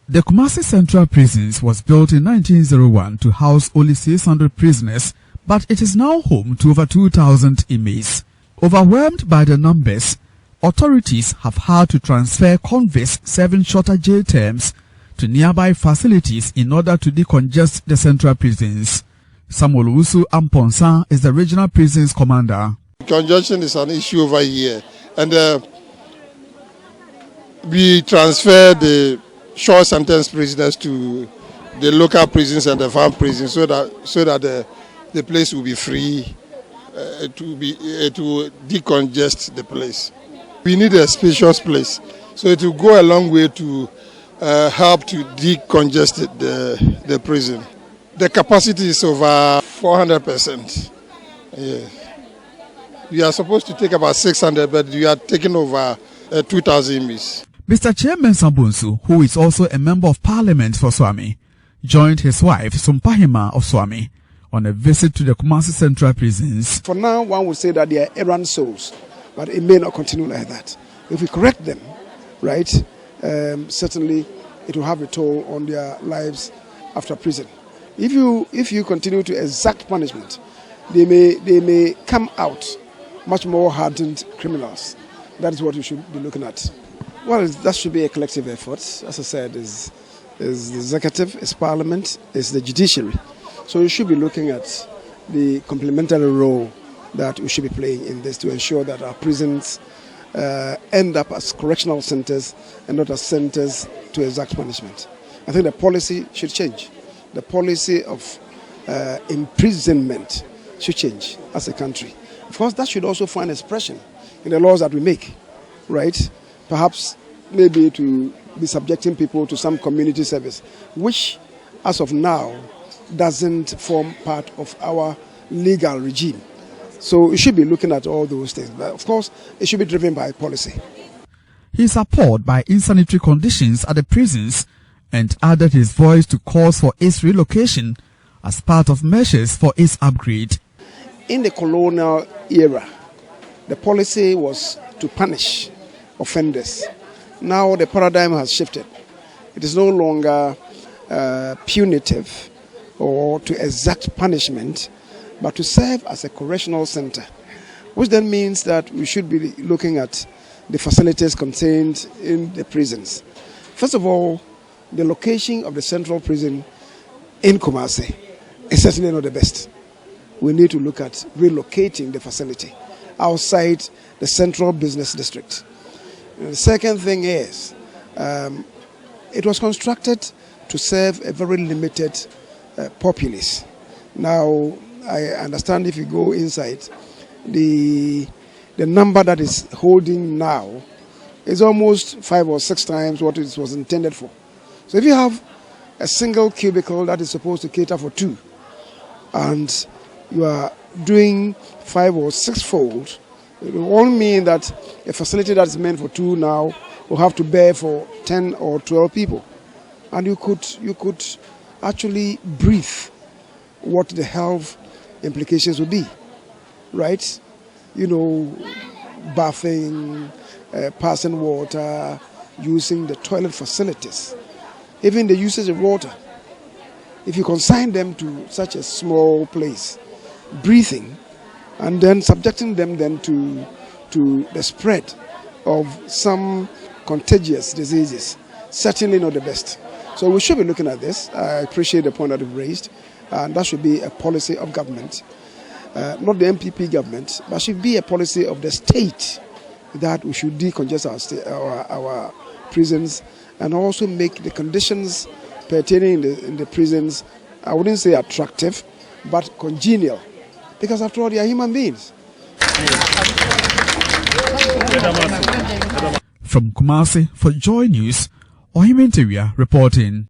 The Kumasi Central Prisons was built in 1901 to house only 600 prisoners, but it is now home to over 2,000 inmates. Overwhelmed by the numbers, authorities have had to transfer convicts serving shorter jail terms to nearby facilities in order to decongest the central prisons. Samuel Amponsa is the regional prisons commander. Congestion is an issue over here, and we transfer the short sentence prisoners to the local prisons and the farm prisons so that the place will be free to decongest the place. We need a spacious place, so it will go a long way to help to decongest the prison. The capacity is over 400%. Yeah. We are supposed to take about 600, but we are taking over 2,000 inmates. Mr. Kyei-Mensah-Bonsu, who is also a member of parliament for Swami, joined his wife, Sumpahima of Swami, on a visit to the Kumasi Central Prisons. For now, one would say that they are errant souls, but it may not continue like that. If we correct them, right, certainly it will have a toll on their lives after prison. If you continue to exact punishment, they may come out much more hardened criminals. That is what we should be looking at. Well, that should be a collective effort. As I said, is the executive, is parliament, is the judiciary. So we should be looking at the complementary role that we should be playing in this to ensure that our prisons end up as correctional centers and not as centers to exact punishment. I think the policy should change. The policy of imprisonment should change as a country. Of course, that should also find expression in the laws that we make, right? Perhaps maybe to be subjecting people to some community service, which as of now doesn't form part of our legal regime. So we should be looking at all those things. But of course, it should be driven by policy. He is appalled by insanitary conditions at the prisons and added his voice to calls for its relocation as part of measures for its upgrade. In the colonial era, the policy was to punish offenders. Now the paradigm has shifted. It is no longer punitive or to exact punishment, but to serve as a correctional center, which then means that we should be looking at the facilities contained in the prisons. First of all, the location of the central prison in Kumasi is certainly not the best. We need to look at relocating the facility outside the central business district. And the second thing is, it was constructed to serve a very limited populace. Now, I understand if you go inside, the number that is holding now is almost 5 or 6 times what it was intended for. So if you have a single cubicle that is supposed to cater for 2, and you are doing 5 or 6-fold, it will only mean that a facility that is meant for 2 now will have to bear for 10 or 12 people. And you could actually breathe what the health implications would be, right? You know, bathing, passing water, using the toilet facilities, even the usage of water. If you consign them to such a small place, breathing, and then subjecting them then to the spread of some contagious diseases, certainly not the best. So we should be looking at this. I appreciate the point that you've raised, and that should be a policy of government, not the MPP government, but should be a policy of the state that we should decongest our prisons and also make the conditions pertaining in the prisons, I wouldn't say attractive, but congenial. Because after all, they are human beings. From Kumasi for Joy News, Kyei-Mensah-Bonsu reporting.